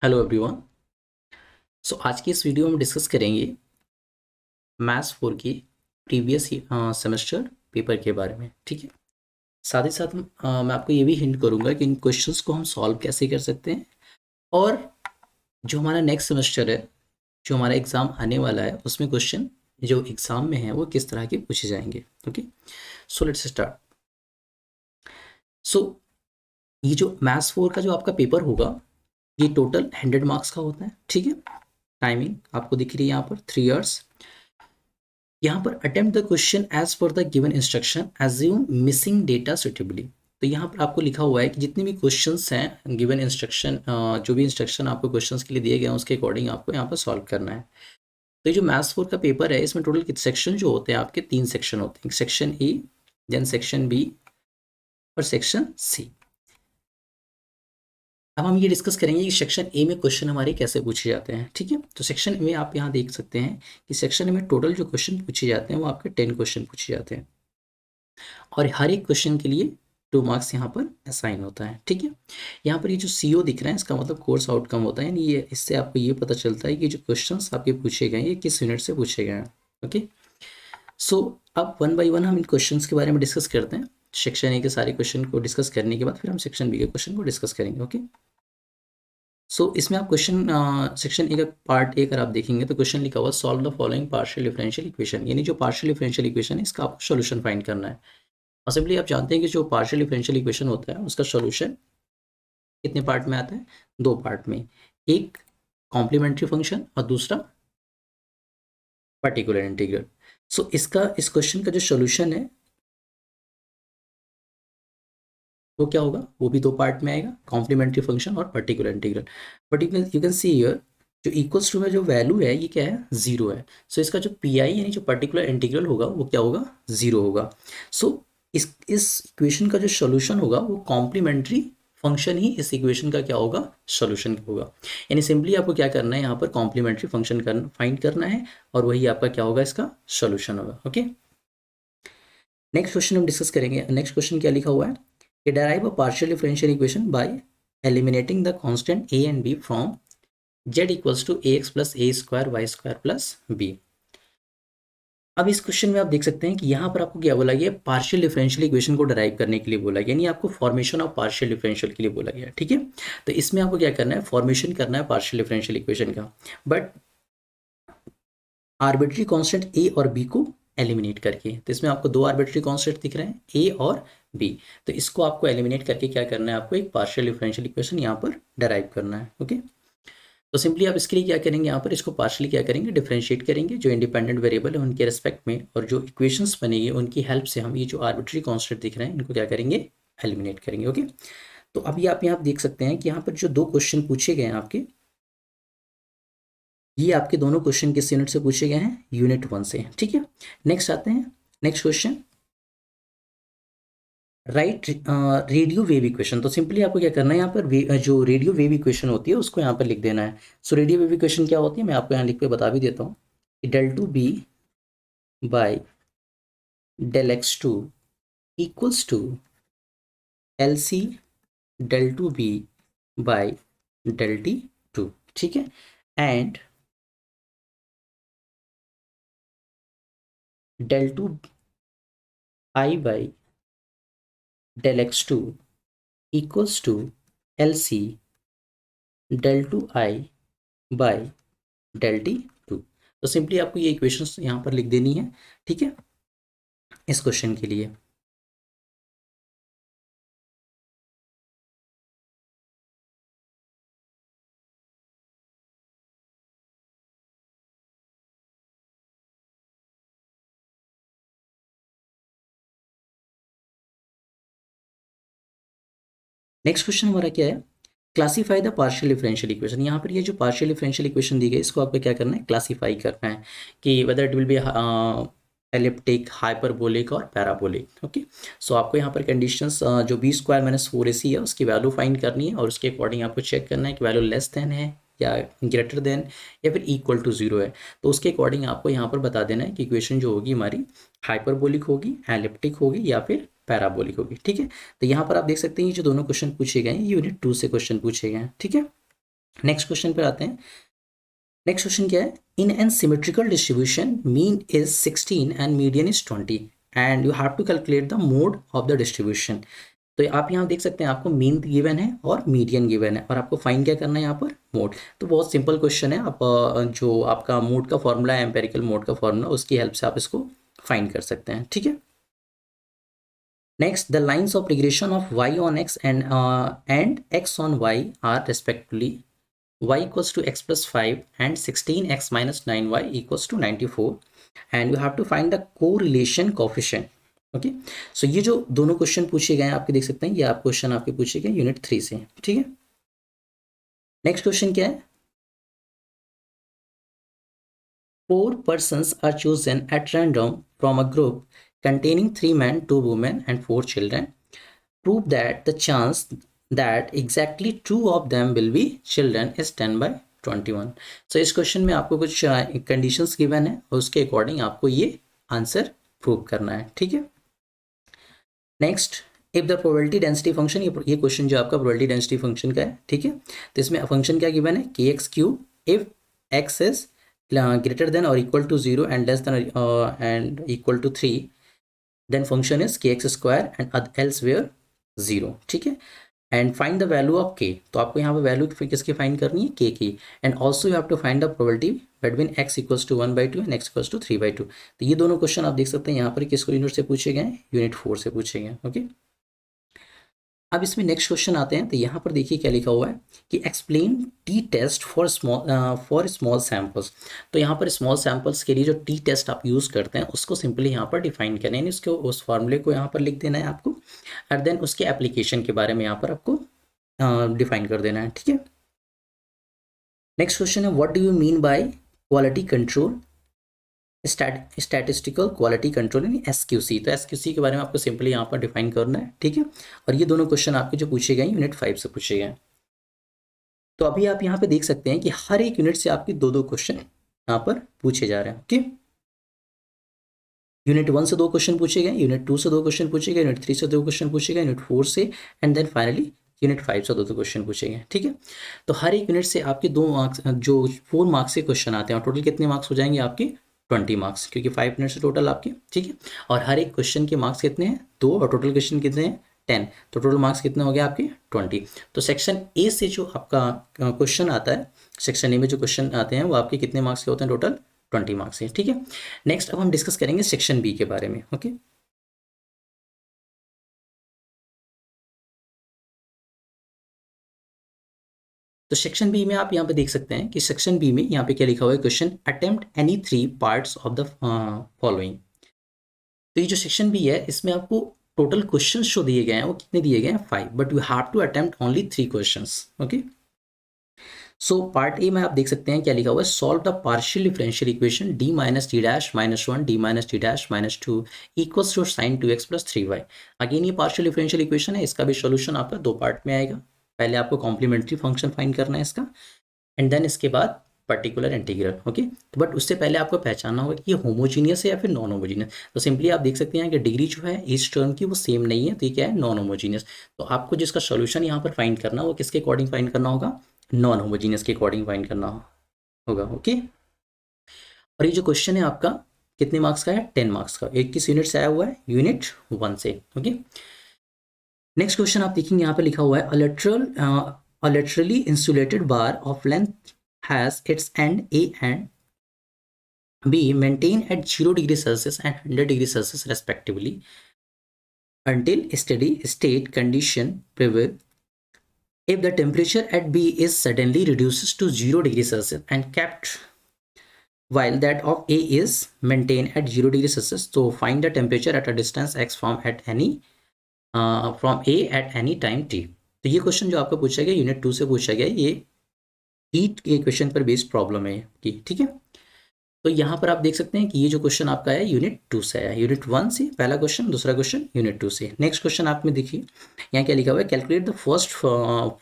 Hello everyone. आज की इस वीडियो में डिस्कस करेंगे मैथ्स 4 की प्रीवियस सेमेस्टर पेपर के बारे में। ठीक है। साथ ही साथ मैं आपको ये भी हिंट करूंगा कि इन क्वेश्चंस को हम सॉल्व कैसे कर सकते हैं और जो हमारा नेक्स्ट सेमेस्टर है, जो हमारा एग्ज़ाम आने वाला है, उसमें क्वेश्चन जो एग्ज़ाम में है वो किस तरह के पूछे जाएंगे। Okay, so let's start. So ये जो मैथ्स 4 का जो आपका पेपर होगा, ये टोटल 100 मार्क्स का होता है। ठीक है। टाइमिंग आपको दिख रही है यहाँ पर 3 इयर्स। यहाँ पर attempt the question as per the given instruction, assume missing data suitably. तो यहाँ पर आपको लिखा हुआ है कि जितने भी क्वेश्चंस हैं गिवन इंस्ट्रक्शन, जो भी इंस्ट्रक्शन आपको क्वेश्चंस के लिए दिए गए हैं उसके अकॉर्डिंग आपको यहाँ पर सॉल्व करना है। तो ये जो मैथ्स 4 का पेपर है, इसमें टोटल कितने सेक्शन जो होते हैं आपके, 3 सेक्शन होते हैं। Section A, then section B और सेक्शन सी। अब हम ये डिस्कस करेंगे कि सेक्शन ए में क्वेश्चन हमारे कैसे पूछे जाते हैं। ठीक है। तो सेक्शन में आप यहाँ देख सकते हैं कि सेक्शन में टोटल जो क्वेश्चन पूछे जाते हैं वो आपके 10 क्वेश्चन पूछे जाते हैं और हर एक क्वेश्चन के लिए 2 मार्क्स यहाँ पर असाइन होता है। ठीक है। यहाँ पर ये जो CO दिख रहा है, इसका मतलब कोर्स आउटकम होता है, यानी ये इससे आपको ये पता चलता है कि जो क्वेश्चंस आपके पूछे गए हैं ये किस यूनिट से पूछे गए हैं। ओके, सो अब वन बाय वन हम इन क्वेश्चंस के बारे में डिस्कस करते हैं। सेक्शन ए के सारे क्वेश्चन को डिस्कस करने के बाद फिर हम सेक्शन बी के क्वेश्चन को डिस्कस करेंगे। ओके, इसमें आप क्वेश्चन सेक्शन ए का पार्ट ए अगर आप देखेंगे तो क्वेश्चन लिखा हुआ solve the following partial differential equation, यानी जो पार्शियल डिफरेंशियल इक्वेशन है इसका आपको सोल्यूशन फाइंड करना है। और सिंपली आप जानते हैं कि जो पार्शियल डिफरेंशियल इक्वेशन होता है उसका सोल्यूशन कितने पार्ट में आता है, 2 पार्ट में। एक कॉम्प्लीमेंट्री फंक्शन और दूसरा पर्टिकुलर इंटीग्रल। इसका इस क्वेश्चन का जो सोल्यूशन है वो क्या होगा, वो भी 2 पार्ट में आएगा, कॉम्प्लीमेंट्री फंक्शन और particular integral. But you can see here जो इक्वल्स टू में जो वैल्यू है ये क्या है, 0 है। इसका जो PI यानी जो पर्टिकुलर इंटीग्रल होगा वो क्या होगा, 0 होगा। इस इक्वेशन का जो सोल्यूशन होगा वो कॉम्प्लीमेंट्री फंक्शन ही इस इक्वेशन का क्या होगा, सोल्यूशन होगा। यानी सिंपली आपको क्या करना है, यहाँ पर कॉम्प्लीमेंट्री फंक्शन फाइंड करना है और वही आपका क्या होगा, इसका सोल्यूशन होगा। ओके, नेक्स्ट क्वेश्चन हम डिस्कस करेंगे। नेक्स्ट क्वेश्चन क्या लिखा हुआ है, derive a partial differential equation by eliminating the constant a and b from z equals to ax plus a square y square plus b। अब इस question में आप देख सकते हैं कि यहाँ पर आपको क्या बोला गया, पार्शियल डिफरेंशियल इक्वेशन को डराइव करने के लिए बोला गया, यानी आपको फॉर्मेशन ऑफ पार्शियल डिफरेंशियल के लिए बोला गया। ठीक है। तो इसमें आपको क्या करना है, फॉर्मेशन करना है पार्शियल डिफरेंशियल इक्वेशन का, बट आर्बिट्री कांस्टेंट ए और बी को एलिमिनेट करके। तो इसमें आपको 2 आर्बिट्री कांस्टेंट दिख रहे हैं, ए और बी। तो इसको आपको एलिमिनेट करके क्या करना है, आपको एक पार्शियल डिफरेंशियल इक्वेशन यहाँ पर डराइव करना है। ओके, तो सिंपली आप इसके लिए क्या करेंगे, यहाँ पर इसको पार्शियली क्या करेंगे, डिफरेंशिएट करेंगे जो इंडिपेंडेंट वेरिएबल है उनके रिस्पेक्ट में, और जो इक्वेशंस बनेगी उनकी हेल्प से हम ये जो आर्बिट्री कांस्टेंट दिख रहे हैं इनको क्या करेंगे, एलिमिनेट करेंगे। ओके, तो अभी आप यहाँ देख सकते हैं कि यहाँ पर जो 2 क्वेश्चन पूछे गए हैं आपके, ये आपके दोनों क्वेश्चन किस यूनिट से पूछे गए हैं, यूनिट 1 से। ठीक है। नेक्स्ट आते हैं, next question, right radio wave equation. तो सिंपली आपको क्या करना है, यहाँ पर जो रेडियो वेव इक्वेशन होती है उसको यहाँ पर लिख देना है। रेडियो वेव इक्वेशन क्या होती है, मैं आपको यहाँ लिख के बता भी देता हूँ कि del 2b by del x2 equals to LC del 2b by del t2। ठीक है। And del 2i by del x2 equals to LC del 2i by del t2। तो सिंपली आपको ये इक्वेशंस यहाँ पर लिख देनी है। ठीक है, इस क्वेश्चन के लिए। नेक्स्ट क्वेश्चन हमारा क्या है, classify the partial differential equation. यहाँ पर ये जो पार्शियल डिफरेंशियल इक्वेशन दी गई इसको आपको क्या करना है, क्लासीफाई करना है कि whether it will be elliptic, hyperbolic और पैराबोलिक। ओके, आपको यहाँ पर कंडीशंस जो b स्क्वायर माइनस 4ac है उसकी वैल्यू फाइंड करनी है और उसके अकॉर्डिंग आपको चेक करना है कि वैल्यू लेस देन है या ग्रेटर देन या फिर इक्वल टू 0 है। तो उसके अकॉर्डिंग आपको यहाँ पर बता देना है कि इक्वेशन जो होगी हमारी हाइपरबोलिक होगी, एलिप्टिक होगी या फिर पैराबोलिक होगी। ठीक है। तो यहाँ पर आप देख सकते हैं ये जो दोनों क्वेश्चन पूछे गए हैं यूनिट 2 से क्वेश्चन पूछे गए हैं। ठीक है। नेक्स्ट क्वेश्चन पर आते हैं। नेक्स्ट क्वेश्चन क्या है, in an symmetrical distribution mean is 16 and median is 20 and you have to calculate the mode of the distribution. तो आप यहाँ देख सकते हैं आपको मीन गिवन है और मीडियन गिवन है और आपको फाइंड क्या करना है यहाँ पर, मोड। तो बहुत सिंपल क्वेश्चन है, आप जो आपका मोड का फॉर्मूला है, एम्पेरिकल मोड का फॉर्मूला, उसकी हेल्प से आप इसको फाइंड कर सकते हैं, ठीक है। Next, the lines of regression of y on x and x on y are respectively y equals to x plus 5 and 16x minus 9y equals to 94 and you have to find the correlation coefficient। Okay, so ये जो दोनों question पूछे गए हैं आपके देख सकते हैं, ये आप क्वेश्चन आपके पूछे गए यूनिट 3 से, ठीक है। नेक्स्ट क्वेश्चन क्या है, 4 persons are chosen at random from a group containing 3 men, 2 women and 4 children. Prove that the chance that exactly 2 of them will be children is 10/21। सो इस क्वेश्चन में आपको कुछ कंडीशंस गिवन है और उसके अकॉर्डिंग आपको ये आंसर प्रूव करना है, ठीक है। Next, if the probability density function, ये क्वेश्चन जो आपका प्रोबेबिलिटी डेंसिटी फंक्शन का है, ठीक है। तो इसमें फंक्शन क्या गिवन है, k x q if x is greater than और equal to 0 and less than and equal to 3, then function is k x square and elsewhere 0, ठीक है। And find the value of k, तो आपको यहाँ पे value किसकी find करनी है, के की। And also you have to find the probability between x equals to 1/2 and x equals to 3/2। तो ये दोनों क्वेश्चन आप देख सकते हैं यहाँ पर किसको यूनिट से पूछे गए हैं, यूनिट 4 से पूछे गए, ओके। अब इसमें नेक्स्ट क्वेश्चन आते हैं, तो यहाँ पर देखिए क्या लिखा हुआ है कि explain T test for small samples. तो यहाँ पर स्मॉल सैम्पल्स के लिए जो टी टेस्ट आप यूज़ करते हैं उसको सिंपली यहाँ पर डिफाइन करना है, उसको उस फॉर्मूले को यहाँ पर लिख देना है आपको, और देन उसके एप्लीकेशन के बारे में यहाँ पर आपको डिफाइन कर देना है, ठीक है। नेक्स्ट क्वेश्चन है, what do you mean by quality control, statistical quality control यानी SQC। तो SQC के बारे में आपको सिंपली यहाँ पर डिफाइन करना है, ठीक है। और ये दोनों क्वेश्चन आपके जो पूछे गए यूनिट 5 से पूछे गए। तो अभी आप यहाँ पे देख सकते हैं कि हर एक यूनिट से आपके 2-2 क्वेश्चन यहाँ पर पूछे जा रहे हैं, ओके। यूनिट 1 से 2 क्वेश्चन पूछे गए, यूनिट 2 से 2 क्वेश्चन पूछे गए, यूनिट 3 से 2 क्वेश्चन पूछे गए, यूनिट 4 से, एंड देन फाइनली यूनिट 5 से 2 क्वेश्चन पूछे गए, ठीक है। तो हर एक यूनिट से आपके 2 मार्क्स, जो 4 मार्क्स के क्वेश्चन आते हैं, और टोटल कितने मार्क्स हो जाएंगे आपके 20 मार्क्स, क्योंकि 5 यूनिट से टोटल आपके, ठीक है। और हर एक क्वेश्चन के मार्क्स कितने हैं, 2, और टोटल क्वेश्चन कितने हैं 10, तो टोटल मार्क्स कितने हो गए आपके 20। तो सेक्शन ए से जो आपका क्वेश्चन आता है, सेक्शन ए में जो क्वेश्चन आते हैं वो आपके कितने मार्क्स के होते हैं, टोटल 20 मार्क्स है, ठीक है। नेक्स्ट अब हम डिस्कस करेंगे सेक्शन बी के बारे में, ओके। तो सेक्शन बी में आप यहाँ पे देख सकते हैं कि सेक्शन बी में यहाँ पे क्या लिखा हुआ है, question attempt any 3 parts of the following. तो ये जो सेक्शन बी है इसमें आपको टोटल क्वेश्चन जो दिए गए हैं वो कितने दिए गए हैं, 5, but you have to attempt only 3 question, okay. So part A में आप देख सकते हैं क्या लिखा हुआ है, solve the partial differential equation d minus D dash minus 1 d minus D dash minus 2 equals to sine 2x plus 3y। Again ये पार्शियल डिफरेंशियल इक्वेशन है, इसका भी सोल्यूशन आपका 2 पार्ट में आएगा। पहले आपको कॉम्प्लीमेंट्री फंक्शन फाइंड करना है इसका, एंड देन इसके बाद पर्टिकुलर इंटीग्रल, ओके। बट उससे पहले आपको पहचानना होगा कि ये होमोजीनियस है या फिर नॉन होमोजीनियस। तो सिंपली आप देख सकते हैं कि डिग्री जो है इस टर्म की वो सेम नहीं है, तो ये क्या है, नॉन होमोजीनियस। तो आपको जिसका सोल्यूशन यहाँ पर फाइंड करना वो किसके अकॉर्डिंग फाइंड करना होगा, नॉन होमोजीनियस के अकॉर्डिंग फाइंड करना होगा, ओके। और ये जो क्वेश्चन है आपका कितने मार्क्स का है, 10 मार्क्स का, एक किस यूनिट से आया हुआ है, यूनिट 1 से, ओके। नेक्स्ट क्वेश्चन आप देखेंगे यहाँ पे लिखा हुआ है, a laterally insulated bar of length has its end A and B maintained at 0 degree Celsius and 100 degree Celsius respectively until steady state condition prevail. If the temperature at B is suddenly reduces to 0 degree Celsius and kept while that of A is maintained at 0 degree Celsius, so find the temperature at a distance x from A at any time t। तो ये question जो आपका पूछा गया unit 2 से पूछा गया, ये हीट के क्वेश्चन पर बेस्ड प्रॉब्लम है कि, ठीक है। तो यहाँ पर आप देख सकते हैं कि ये जो क्वेश्चन आपका है यूनिट 2 से आया, यूनिट 1 से पहला क्वेश्चन, दूसरा क्वेश्चन यूनिट 2 से। नेक्स्ट क्वेश्चन आप में देखिए यहाँ क्या लिखा हुआ है, calculate the first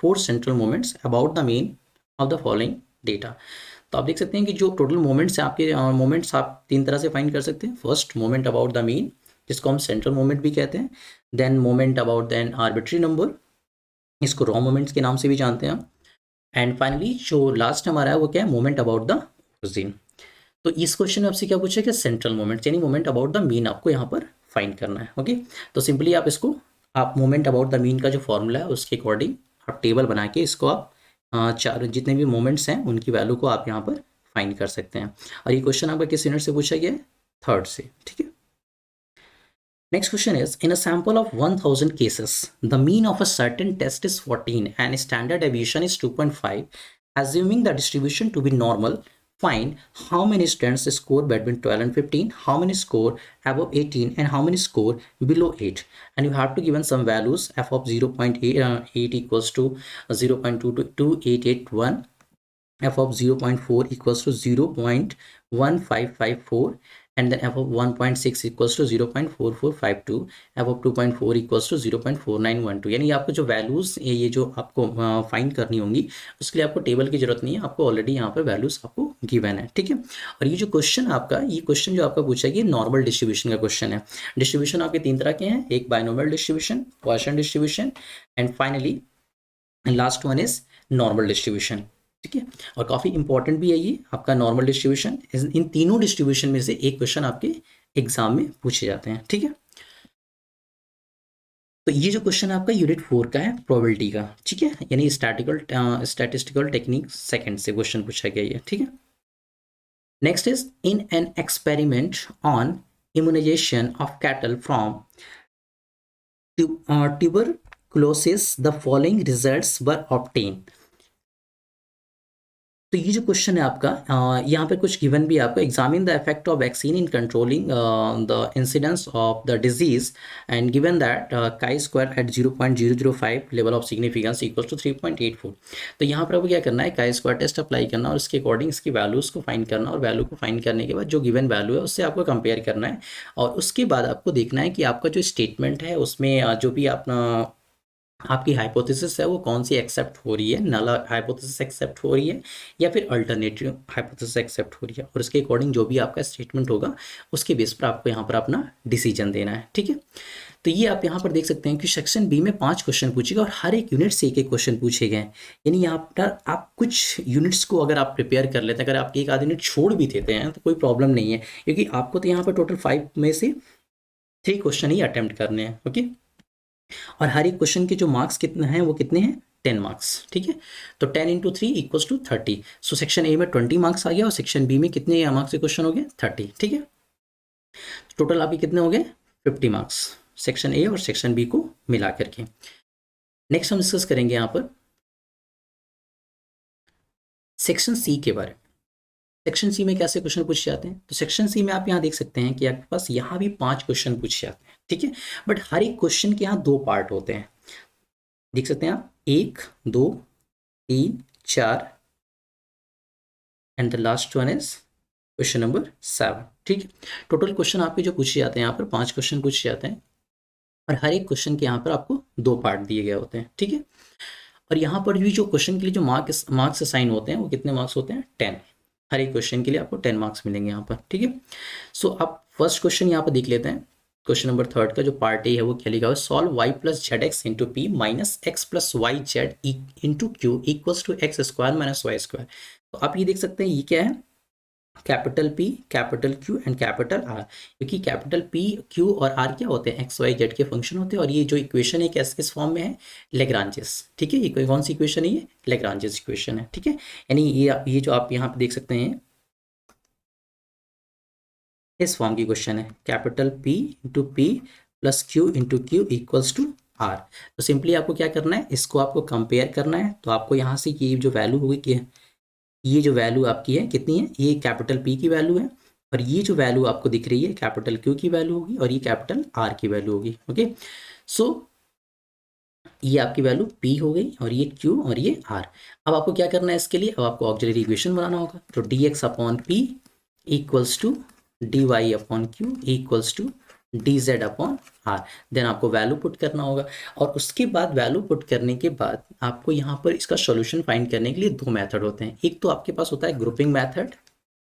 4 central moments about the mean of the following data. तो आप देख सकते हैं कि जो टोटल मोमेंट्स हैं आपके, मोमेंट्स आप 3 तरह से फाइंड कर सकते हैं। First moment about the mean, जिसको हम सेंट्रल मोमेंट भी कहते हैं, then moment about than arbitrary number, इसको रॉ मोमेंट्स के नाम से भी जानते हैं हम, एंड फाइनली जो लास्ट हमारा है वो क्या है, मोमेंट अबाउट द ओरिजिन। तो इस क्वेश्चन में आपसे क्या पूछा कि सेंट्रल मोमेंट यानी मोमेंट अबाउट द मीन आपको यहाँ पर फाइंड करना है। ओके, तो सिंपली आप इसको, आप मोमेंट अबाउट द मीन का जो फॉर्मूला है उसके अकॉर्डिंग आप टेबल बना के इसको आप चार जितने भी मोमेंट्स हैं उनकी वैल्यू को आप यहाँ पर फाइंड कर सकते हैं। और ये क्वेश्चन आपका किस यूनिट से पूछा गया है, थर्ड से, ठीक है। Next question is, in a sample of 1000 cases, the mean of a certain test is 14 and standard deviation is 2.5. Assuming the distribution to be normal, find how many students score between 12 and 15, how many score above 18, and how many score below 8. And you have to given some values. F of 0.8 equals to 0.22881. F of 0.4 equals to 0.1554, and then f of 1.6 equals to 0.4452, f of 2.4 equals to 0.4912। यानी आपको जो values ये जो आपको find करनी होंगी उसके लिए आपको टेबल की जरूरत नहीं है, आपको ऑलरेडी यहाँ पर वैल्यूज आपको गिवन है, ठीक है। और ये जो क्वेश्चन आपका, ये क्वेश्चन जो आपका पूछा गया नॉर्मल डिस्ट्रीब्यूशन का क्वेश्चन है। डिस्ट्रीब्यूशन आपके तीन तरह के हैं, एक binomial distribution, Gaussian distribution, and finally last one is normal distribution, ठीक है। और काफ़ी इंपॉर्टेंट भी है ये आपका नॉर्मल डिस्ट्रीब्यूशन। इन तीनों डिस्ट्रीब्यूशन में से एक क्वेश्चन आपके एग्जाम में पूछे जाते हैं, ठीक है। तो ये जो क्वेश्चन आपका यूनिट 4 का है, प्रोबेबिलिटी का, ठीक है, यानी स्टैटिस्टिकल टेक्निक सेकंड से क्वेश्चन पूछा गया है, ठीक है। Next is, in an experiment on immunisation of cattle from tuberculosis the following results were obtain. तो ये जो क्वेश्चन है आपका, यहाँ पे कुछ गिवन भी है आपको। Examine the effect of vaccine in controlling the incidence of the disease and given that chi square at 0.005 level of significance equal to 3.84। तो यहाँ पर आपको क्या करना है, काई स्क्वायर टेस्ट अप्लाई करना और उसके अकॉर्डिंग इसकी वैल्यूज़ को फाइंड करना, और वैल्यू को फाइंड करने के बाद जो गिवन वैल्यू है उससे आपको कंपेयर करना है। और उसके बाद आपको देखना है कि आपका जो स्टेटमेंट है उसमें जो भी अपना आपकी हाइपोथेसिस है वो कौन सी एक्सेप्ट हो रही है, नल हाइपोथेसिस एक्सेप्ट हो रही है या फिर अल्टरनेटिव हाइपोथेसिस एक्सेप्ट हो रही है, और उसके अकॉर्डिंग जो भी आपका स्टेटमेंट होगा उसके बेस पर आपको यहाँ पर अपना डिसीजन देना है, ठीक है। तो ये आप यहाँ पर देख सकते हैं कि सेक्शन बी में 5 क्वेश्चन पूछेगा और हर एक यूनिट से एक क्वेश्चन पूछे गए हैं। यानी यहाँ पर आप कुछ यूनिट्स को अगर आप प्रिपेयर कर लेते हैं, अगर आप एक आध यूनिट छोड़ भी देते हैं तो कोई प्रॉब्लम नहीं है, क्योंकि आपको तो यहाँ पर टोटल 5 में से 3 क्वेश्चन ही अटेम्प्ट करने हैं, ओके। और हर एक क्वेश्चन के जो मार्क्स कितने हैं वो कितने हैं, 10 मार्क्स, ठीक है। तो 10 × 3 equals to 30। So section A में 20 मार्क्स आ गया और सेक्शन बी में कितने मार्क्स के क्वेश्चन हो गए, 30, ठीक है। टोटल आपके कितने हो गए, 50 मार्क्स सेक्शन ए और सेक्शन बी को मिला करके। नेक्स्ट हम डिस्कस करेंगे यहाँ पर सेक्शन सी के बारे में। सेक्शन सी में कैसे क्वेश्चन पूछे जाते हैं, तो सेक्शन सी में आप यहाँ देख सकते हैं कि आपके पास यहाँ भी 5 क्वेश्चन पूछे जाते हैं, ठीक है। बट हर एक क्वेश्चन के यहाँ 2 पार्ट होते हैं, देख सकते हैं आप, 1, 2, 3, 4 and the last one is question number 7, ठीक है। टोटल क्वेश्चन आपके जो पूछे जाते हैं यहाँ पर 5 क्वेश्चन पूछे जाते हैं और हर एक क्वेश्चन के यहाँ पर आपको 2 पार्ट दिए गए होते हैं, ठीक है। और यहाँ पर भी जो क्वेश्चन के लिए जो मार्क्स असाइन होते हैं वो कितने मार्क्स होते हैं, 10। हर एक क्वेश्चन के लिए आपको 10 मार्क्स मिलेंगे यहाँ पर, ठीक है। सो आप फर्स्ट क्वेश्चन यहाँ पर देख लेते हैं। क्वेश्चन नंबर 3 का जो पार्ट ए है वो क्या लिखा हुआ है, solve y + zx × p - x + yz × q equals to x² - y²। तो आप ये देख सकते हैं ये क्या है, capital P, capital Q and capital R। क्योंकि कैपिटल P, Q और R क्या होते हैं, x, y, z के फंक्शन होते हैं। और ये जो इक्वेशन है किस फॉर्म में है, लेग्रांजेस, ठीक है। ये कौन सी इक्वेशन है, ये लेग्रांजेस इक्वेशन है, ठीक है। यानी ये जो आप यहाँ पे देख सकते हैं इस फॉर्म की क्वेश्चन है, capital P × P + Q × Q equals to R। तो सिंपली आपको क्या करना है, इसको आपको कंपेयर करना है। तो आपको यहाँ से ये जो वैल्यू होगी कि ये जो वैल्यू आपकी है कितनी है, ये कैपिटल P की वैल्यू है और ये जो वैल्यू आपको दिख रही है कैपिटल Q की वैल्यू होगी और ये कैपिटल R की वैल्यू होगी, ओके। सो ये आपकी वैल्यू P हो गई और ये Q और ये R। अब आपको क्या करना है इसके लिए, अब आपको ऑक्सिलरी इक्वेशन बनाना होगा। तो dx/P equals to dy/Q equals to dz/R। Then आपको वैल्यू पुट करना होगा और उसके बाद वैल्यू पुट करने के बाद आपको यहाँ पर इसका सॉल्यूशन फाइंड करने के लिए 2 मेथड होते हैं। एक तो आपके पास होता है ग्रुपिंग मेथड,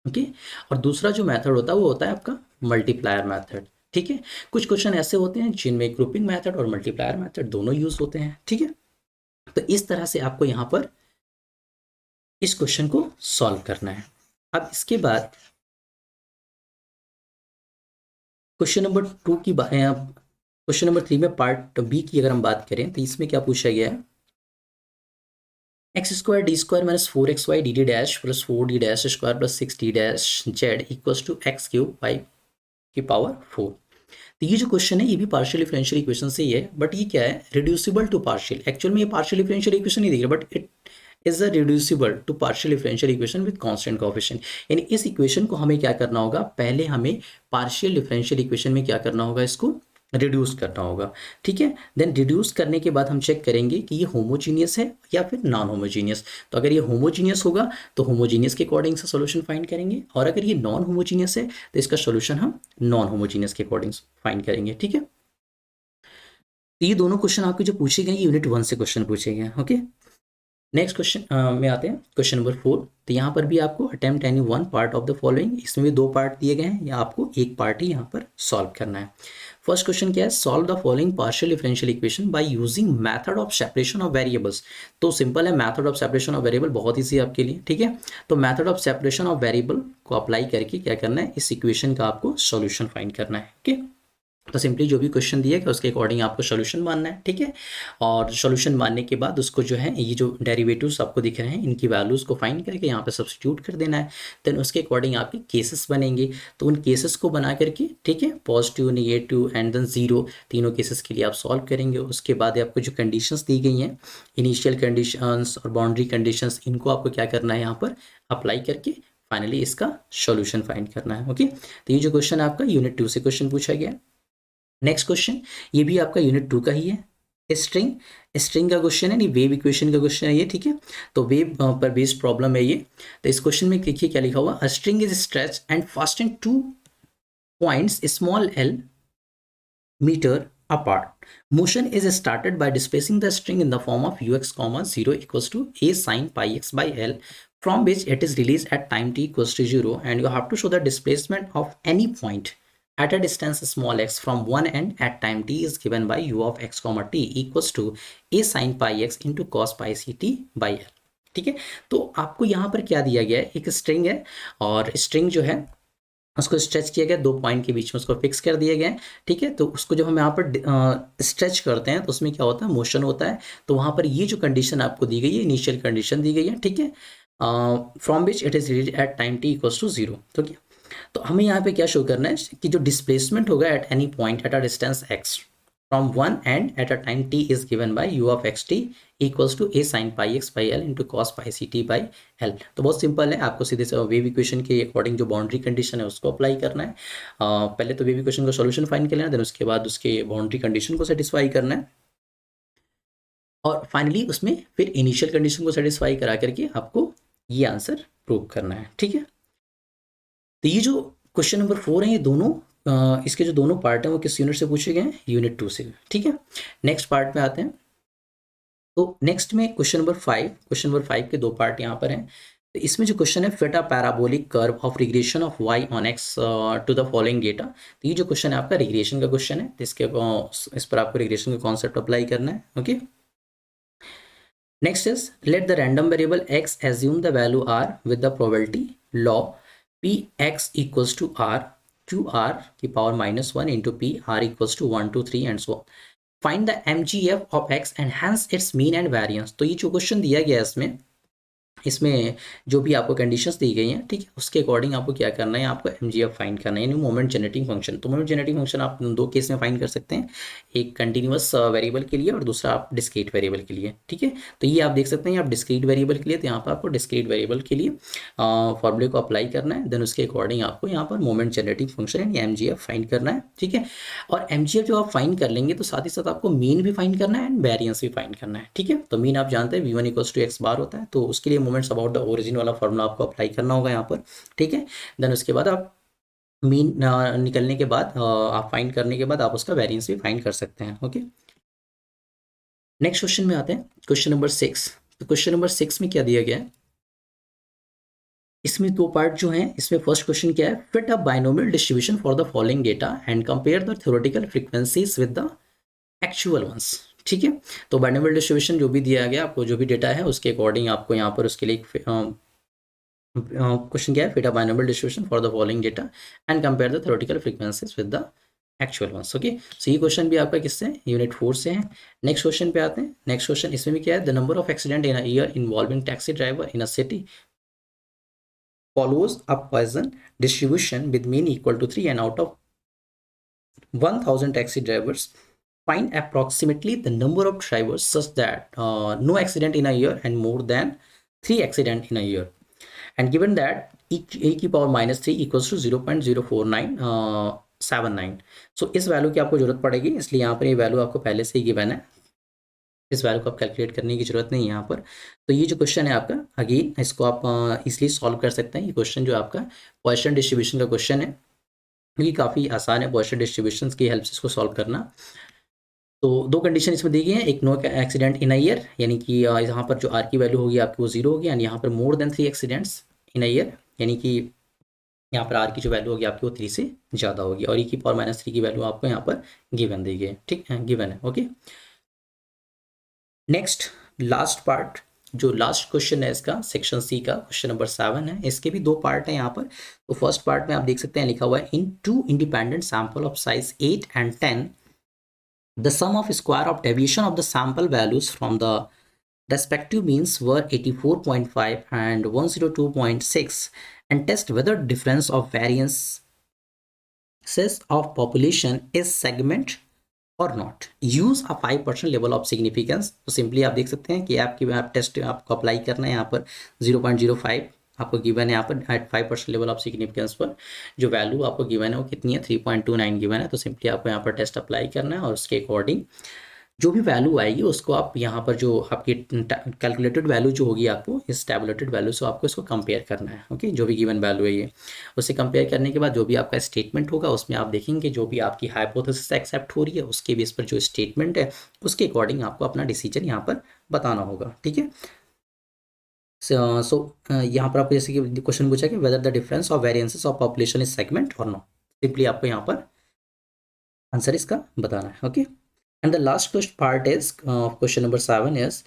ओके, और दूसरा जो मेथड होता है वो होता है आपका मल्टीप्लायर मेथड, ठीक है। कुछ क्वेश्चन ऐसे होते हैं जिनमें ग्रुपिंग मेथड और मल्टीप्लायर मेथड दोनों यूज होते हैं, ठीक है। तो इस तरह से आपको यहाँ पर इस क्वेश्चन को सॉल्व करना है। अब इसके बाद क्वेश्चन नंबर 2 की क्वेश्चन नंबर 3 में पार्ट बी की अगर हम बात करें तो इसमें क्या पूछा गया है, X square D square minus 4xy D D dash plus 4d dash square plus 6d dash Z equals to X cube Y की पावर 4। तो ये जो क्वेश्चन है ये भी पार्शियल डिफरेंशियल इक्वेशन से ही है, बट ये क्या है, रिड्यूसिबल टू पार्शियल। एक्चुअल में ये पार्शियल डिफरेंशियल इक्वेशन नहीं दिख रहा, but it is a reducible to partial differential equation with constant coefficient. यानी इस इक्वेशन को हमें क्या करना होगा, पहले हमें पार्शियल डिफरेंशियल इक्वेशन में क्या करना होगा, इसको रिड्यूस करना होगा। ठीक है, देन रिड्यूस करने के बाद हम चेक करेंगे कि ये होमोजीनियस है या फिर नॉन होमोजीनियस। तो अगर ये होमोजीनियस होगा तो होमोजीनियस के अकॉर्डिंग से सॉल्यूशन फाइंड करेंगे, और अगर ये नॉन होमोजीनियस है तो इसका सॉल्यूशन हम नॉन होमोजीनियस के अकॉर्डिंग फाइंड करेंगे। ठीक है, तो ये दोनों क्वेश्चन आपके जो पूछे गए यूनिट 1 से क्वेश्चन पूछे गए। ओके, नेक्स्ट क्वेश्चन में आते हैं, क्वेश्चन नंबर 4। तो यहाँ पर भी आपको attempt any one part of the following, इसमें भी 2 पार्ट दिए गए हैं, या आपको एक पार्ट ही यहाँ पर सॉल्व करना है। फर्स्ट क्वेश्चन क्या है, solve the following partial differential equation by using method of separation of variables. तो सिंपल है, method of separation of variable बहुत ईजी है आपके लिए। ठीक है, तो method of separation of variable को अप्लाई करके क्या करना है, इस इक्वेशन का आपको सॉल्यूशन फाइंड करना है। ओके, तो सिंपली जो भी क्वेश्चन दिया गया उसके अकॉर्डिंग आपको सॉल्यूशन मानना है। ठीक है, और सॉल्यूशन मानने के बाद उसको जो है, ये जो डेरिवेटिव्स आपको दिख रहे हैं इनकी वैल्यूज को फाइंड करके यहाँ पे सब्स्टिट्यूट कर देना है। देन उसके अकॉर्डिंग आपके केसेस बनेंगे, तो उन केसेस को बना करके, ठीक है, positive, negative and than zero, तीनों केसेस के लिए आप सॉल्व करेंगे। उसके बाद आपको जो कंडीशंस दी गई हैं, इनिशियल कंडीशंस और बाउंड्री कंडीशंस, इनको आपको क्या करना है, यहाँ पर अप्लाई करके फाइनली इसका सॉल्यूशन फाइंड करना है। ओके, तो ये जो क्वेश्चन आपका यूनिट 2 से क्वेश्चन पूछा गया है। नेक्स्ट क्वेश्चन, ये भी आपका यूनिट 2 का ही है, स्ट्रिंग का क्वेश्चन है, नहीं वेव इक्वेशन का क्वेश्चन है ये। ठीक है, तो वेव पर बेस्ड प्रॉब्लम है ये। तो इस क्वेश्चन में देखिए क्या लिखा हुआ, a string is stretch and fastened 2 points small l metre apart. Motion is started by displacing the string in the form of ux comma 0 equals to a sin pi x by l, from which it is released at time t equals to 0, and you have to show the displacement of any point at a distance small x from one end at time t is given by u of x comma t equals to a sin pi x into cos pi c t by l। ठीक है, तो आपको यहाँ पर क्या दिया गया है, एक स्ट्रिंग है, और स्ट्रिंग जो है उसको स्ट्रेच किया गया, 2 पॉइंट के बीच में उसको फिक्स कर दिया गया है। ठीक है, तो उसको जब हम यहाँ पर स्ट्रेच करते हैं तो उसमें क्या होता है, मोशन होता है। तो वहाँ पर ये जो कंडीशन आपको दी गई है, इनिशियल कंडीशन दी गई है। ठीक है, from which it is release at time T equals to 0। ठीक है, तो हमें यहाँ पे क्या शो करना है कि जो डिस्प्लेसमेंट होगा at any point at a distance x from one end at a time t is given by u of x t equals to a sin pi x by l into cos pi c t by l। तो बहुत simple है, आपको सीधे से wave equation के according जो boundary condition है उसको अप्लाई करना है। पहले तो वेव इक्वेशन का सॉल्यूशन फाइंड कर लेना, देन उसके बाद उसके बाउंड्री कंडीशन को सेटिस्फाई करना है, और फाइनली उसमें फिर इनिशियल कंडीशन को सेटिस्फाई करा करके आपको ये आंसर प्रूव करना है। ठीक है, तो ये जो क्वेश्चन नंबर 4 है, ये दोनों इसके जो दोनों पार्ट हैं वो किस यूनिट से पूछे गए हैं, यूनिट 2 से। ठीक है, नेक्स्ट पार्ट में आते हैं। तो नेक्स्ट में क्वेश्चन नंबर 5 के 2 पार्ट यहाँ पर हैं। तो इसमें जो क्वेश्चन है, fit a parabolic curve of regression of y on x to the following data. तो ये जो क्वेश्चन है आपका रिग्रेशन का क्वेश्चन है, तो इस पर आपको रिग्रेशन का कॉन्सेप्ट अप्लाई करना है। Okay, next is let the random variable x assume the value r with the probability law p x equals to r QR की power -1 into P r equals to 1 2 3 and so on. Find the MGF of x and hence its mean and variance. तो ये जो question दिया गया है, इसमें जो भी आपको कंडीशंस दी गई हैं, ठीक है, उसके अकॉर्डिंग आपको क्या करना है, आपको MGF फाइंड करना है, यानी मोमेंट जनरेटिंग फंक्शन। तो मोमेंट जनरेटिंग फंक्शन आप 2 केस में फाइंड कर सकते हैं, एक कंटिन्यूअस वेरिएबल के लिए और दूसरा आप डिस्क्रीट वेरिएबल के लिए। ठीक है, तो ये आप देख सकते हैं, आप डिस्क्रीट वेरिएबल के लिए, तो यहाँ पर आपको डिस्क्रीट वेरिएबल के लिए फॉर्मूले को अप्लाई करना है, देन उसके अकॉर्डिंग आपको यहाँ पर मोमेंट जनरेटिंग फंक्शन यानी MGF फाइंड करना है। ठीक है, और MGF जो आप फाइंड कर लेंगे तो साथ ही साथ आपको मीन भी फाइंड करना है एंड वेरियंस भी फाइंड करना है। ठीक है, तो मीन आप जानते हैं v1 इक्वल्स टू x बार होता है, तो उसके लिए मोमेंट्स अबाउट द ओरिजिन वाला फॉर्मूला आपको अप्लाई करना होगा यहाँ पर। ठीक है, देन उसके बाद आप मीन निकलने के बाद आप फाइंड करने के बाद आप उसका वेरिएंस भी फाइंड कर सकते हैं। ओके, नेक्स्ट क्वेश्चन में आते हैं, क्वेश्चन नंबर 6। तो क्वेश्चन नंबर 6 में क्या दिया गया है, इसमें 2 पार्ट जो हैं। इसमें फर्स्ट क्वेश्चन क्या है, fit a binomial distribution for the following data and compare the theoretical frequencies with the actual ones. ठीक है। तो बाइनोमियल डिस्ट्रीब्यूशन जो भी दिया गया आपको, जो भी डेटा है उसके अकॉर्डिंग आपको यहाँ पर उसके लिए क्वेश्चन क्या है, fit a binomial distribution for the following data and compare the theoretical frequencies with the actual ones. Okay, so ये क्वेश्चन भी आपका किससे है, यूनिट 4 से है। नेक्स्ट क्वेश्चन पे आते हैं। नेक्स्ट क्वेश्चन इसमें भी क्या है, the number of accident in a year involving taxi driver in a city follows a Poisson distribution with mean equal to 3, and out of 1000 taxi drivers, find approximately the number of drivers such that no accident in a year and more than 3 accident in a year, and given that e की power -3 equals to 0.04979। सो इस value की आपको जरूरत पड़ेगी, इसलिए यहाँ पर ये वैल्यू आपको पहले से ही गिवन है, इस वैल्यू को आप कैलकुलेट करने की जरूरत नहीं है यहाँ पर। तो ये जो क्वेश्चन है आपका, अगेन इसको आप इसलिए सॉल्व कर सकते हैं। ये क्वेश्चन जो आपका पॉइसन डिस्ट्रीब्यूशन का क्वेश्चन है, ये काफ़ी आसान है पॉइसन डिस्ट्रीब्यूशन की हेल्प से इसको सॉल्व करना। तो दो कंडीशन इसमें दी गई है, एक no accident in a year, यानी कि यहाँ पर जो आर की वैल्यू होगी आपकी वो 0 होगी, एंड यहाँ पर more than 3 accidents in a year, यानी कि यहाँ पर आर की जो वैल्यू होगी आपकी वो 3 से ज़्यादा होगी, और ई की पावर -3 की वैल्यू आपको यहाँ पर गिवन दी गई है। ठीक है, गिवन है। ओके, नेक्स्ट लास्ट पार्ट, जो लास्ट क्वेश्चन है इसका सेक्शन सी का, क्वेश्चन नंबर 7 है। इसके भी 2 पार्ट हैं यहाँ पर। तो फर्स्ट पार्ट में आप देख सकते हैं लिखा हुआ है, इन 2 independent sample of size 8 and 10 the sum of square of deviation of the sample values from the respective means were 84.5 and 102.6, and test whether difference of variances of population is segment और not, use a 5% level of significance. तो simply आप देख सकते हैं कि आपकी आप test आपको अप्लाई करना है, यहाँ पर 0.05 आपको गिवन है, यहाँ पर एट 5% लेवल ऑफ सिग्निफिकेंस पर जो वैल्यू आपको गिवन है वो कितनी है, 3.29 गिवन है। तो सिंपली आपको यहाँ पर टेस्ट अप्लाई करना है, और उसके अकॉर्डिंग जो भी वैल्यू आएगी उसको आप यहाँ पर जो आपकी कैलकुलेटेड वैल्यू जो होगी आपको इस टैबुलेटेड वैल्यू से आपको इसको कंपेयर करना है। ओके, जो भी गिवन वैल्यू है ये, उससे कंपेयर करने के बाद जो भी आपका स्टेटमेंट होगा उसमें आप देखेंगे जो भी आपकी हाइपोथेसिस एक्सेप्ट हो रही है उसके बेस पर जो स्टेटमेंट है उसके अकॉर्डिंग आपको अपना डिसीजन यहाँ पर बताना होगा। ठीक है, सो यहाँ पर आपको जैसे कि क्वेश्चन पूछा कि whether the difference of variances of population is segment और नॉट, सिंपली आपको यहाँ पर आंसर इसका बताना है। Okay, and the last part is question number 7 is,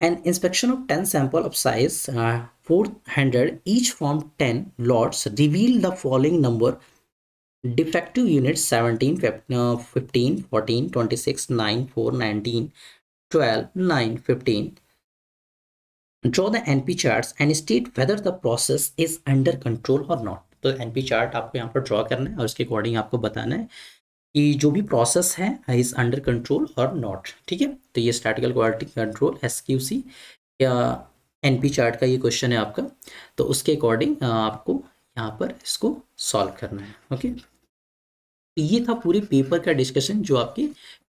an inspection of 10 sample of size 400 each from 10 lots reveal the following number defective units: 17, 15, 14, 26, 9, 4, 19, 12, 9, 15. Draw the NP charts and state whether the process is under control or not। तो NP chart आपको यहाँ पर draw करना है और उसके according आपको बताना है कि जो भी प्रोसेस है इज अंडर कंट्रोल और नॉट। ठीक है, तो ये स्टैटिकल क्वालिटी कंट्रोल SQC या NP चार्ट का ये क्वेश्चन है आपका। तो उसके अकॉर्डिंग आपको यहाँ पर इसको सॉल्व करना है। ओके, ये था पूरे पेपर का डिस्कशन जो आपके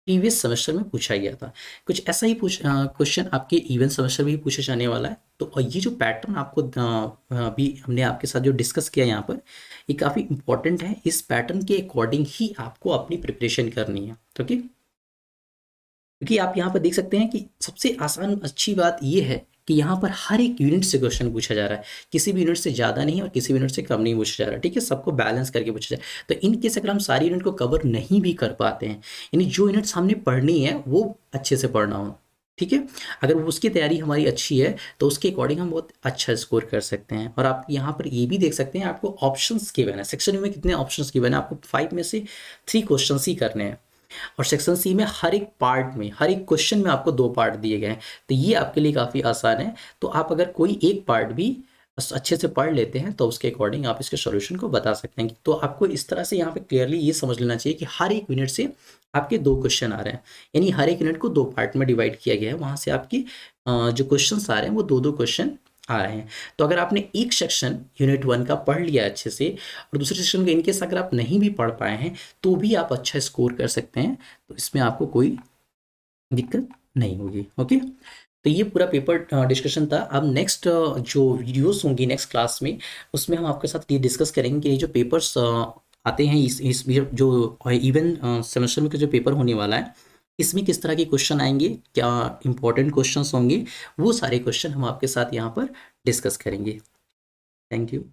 प्रीवियस सेमेस्टर में पूछा गया था। कुछ ऐसा ही क्वेश्चन आपके इवेंट सेमेस्टर में भी पूछा जाने वाला है। तो ये जो पैटर्न आपको अभी हमने आपके साथ जो डिस्कस किया यहाँ पर, ये काफ़ी इंपॉर्टेंट है। इस पैटर्न के अकॉर्डिंग ही आपको अपनी प्रिपरेशन करनी है। ओके, क्योंकि आप यहाँ पर देख सकते हैं कि सबसे आसान अच्छी बात ये है कि यहाँ पर हर एक यूनिट से क्वेश्चन पूछा जा रहा है, किसी भी यूनिट से ज़्यादा नहीं और किसी भी यूनिट से कम नहीं पूछा जा रहा है। ठीक है, सबको बैलेंस करके पूछा जाए। तो इन केस अगर हम सारी यूनिट को कवर नहीं भी कर पाते हैं, यानी जो यूनिट्स हमने पढ़नी है वो अच्छे से पढ़ना हो, ठीक है, अगर उसकी तैयारी हमारी अच्छी है तो उसके अकॉर्डिंग हम बहुत अच्छा स्कोर कर सकते हैं। और आप यहाँ पर ये भी देख सकते हैं आपको ऑप्शंस गिवन है, सेक्शन में कितने ऑप्शंस गिवन है, आपको 5 में से 3 क्वेश्चन ही करने हैं, और सेक्शन सी में हर एक पार्ट में, हर एक क्वेश्चन में आपको 2 पार्ट दिए गए हैं। तो ये आपके लिए काफ़ी आसान है। तो आप अगर कोई एक पार्ट भी अच्छे से पढ़ लेते हैं तो उसके अकॉर्डिंग आप इसके सॉल्यूशन को बता सकते हैं। तो आपको इस तरह से यहाँ पे क्लियरली ये समझ लेना चाहिए कि हर एक यूनिट से आपके 2 क्वेश्चन आ रहे हैं, यानी हर एक यूनिट को 2 पार्ट में डिवाइड किया गया है। वहाँ से आपकी जो क्वेश्चन आ रहे हैं वो 2-2 क्वेश्चन आ रहे हैं। तो अगर आपने एक सेक्शन यूनिट 1 का पढ़ लिया अच्छे से और दूसरे सेक्शन का इनकेस अगर आप नहीं भी पढ़ पाए हैं तो भी आप अच्छा स्कोर कर सकते हैं। तो इसमें आपको कोई दिक्कत नहीं होगी। ओके, तो ये पूरा पेपर डिस्कशन था। अब नेक्स्ट जो वीडियोस होंगी नेक्स्ट क्लास में, उसमें हम आपके साथ ये डिस्कस करेंगे कि ये जो पेपर्स आते हैं इस जो इवन सेमेस्टर में जो पेपर होने वाला है इसमें किस तरह के क्वेश्चन आएंगे, क्या इंपॉर्टेंट क्वेश्चंस होंगे, वो सारे क्वेश्चन हम आपके साथ यहाँ पर डिस्कस करेंगे। Thank you.